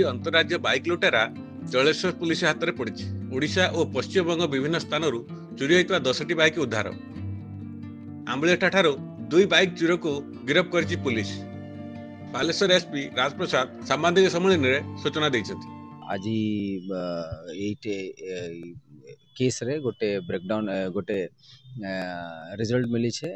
अंतरराज्य bike लुटेरा Jaleshwar police हाथ में पड़ी। ओडिशा और पश्चिमबंग विभिन्न स्थान चोरी होता 10टी बाइक उद्धार। आंबलेटा ठारू 2 बाइक चोर को गिरफ्त कर पुलिस। बालेश्वर एसपी राजप्रसाद सांबादिक सम्मेलन में सूचना देते। आज केस रे गोटे ब्रेकडाउन गोटे रिजल्ट मिली छे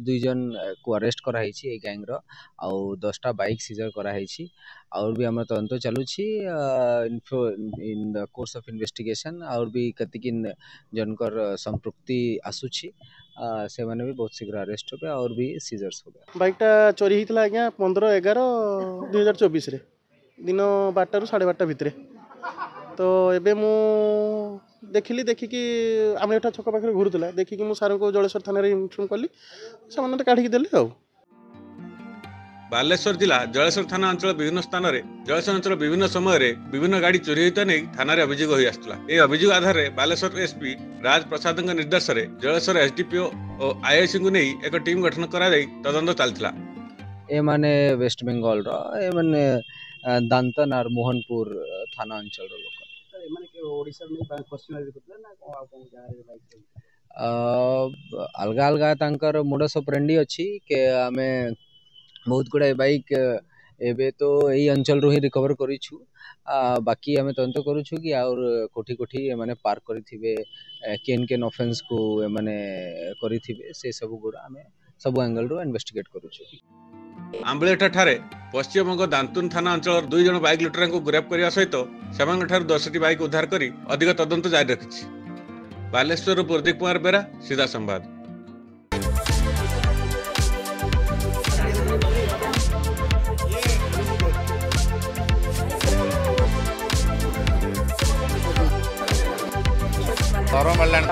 2 जन को अरेस्ट कराई छी ए गैंग रो आउ 10टा बाइक सीजर कराई छी और भी हमर तंत्र चालू छी in the course of investigation और भी कतिकिन जनकर संपृक्ति आसु छी से माने भी बहुत शीघ्र अरेस्ट होबे और भी सीजर्स होबे। बाइकटा चोरी हितला आज्ञा 15/11/2024 रे दिन 12 ରୁ 12:30 भितरे। तो एबे मु देखिकी आम एटा छक पाखे घुरुला देखिकी मु सार को जलेश्वर थाना रे इन्फॉर्म कली से काढ़ी देले। बालेश्वर जिला जलेश्वर थाना अंचल विभिन्न स्थान में जलेश्वर अंचल विभिन्न समय रे विभिन्न गाड़ी चोरी होता नहीं थाना रे अभियोग हो आसला। ए अभियोग आधार रे बालेश्वर एसपी राज प्रसाद निर्देश रे जलेश्वर एसडीपीओ और आईआईसी को नहीं एक टीम गठन करा तदंत चलता। ए माने वेस्ट बेंगल रो ए माने दांतन और मोहनपुर थाना अंचल रो लोक माने के ओडिसा में पश्चिम ना अलगा अलगा तांकर मोडस ऑपरेंडी अछि के हमें बहुत गुड़ा बाइक एबे तो यही अंचल रो ही रिकवर करिछु। बाकी हमें तंत्र करूछु कि और कोठी कोठी माने पार्क करिथिबे केन ऑफेंस को माने करिथिबे से सब गुड़ा हमें सब एंगल रो इन्वेस्टिगेट करूछु। आंबलेटा ठारे पश्चिमबंग दांतुन थाना अंचल 2 जन बाइक लुटेरा को गिरफ्त करने सहित से 10टी बाइक उद्धार कर अधिक तदंत जारी रखिछि। बालेश्वर प्रदीप कुमार बेरा सीधा संवाद। Toro Malan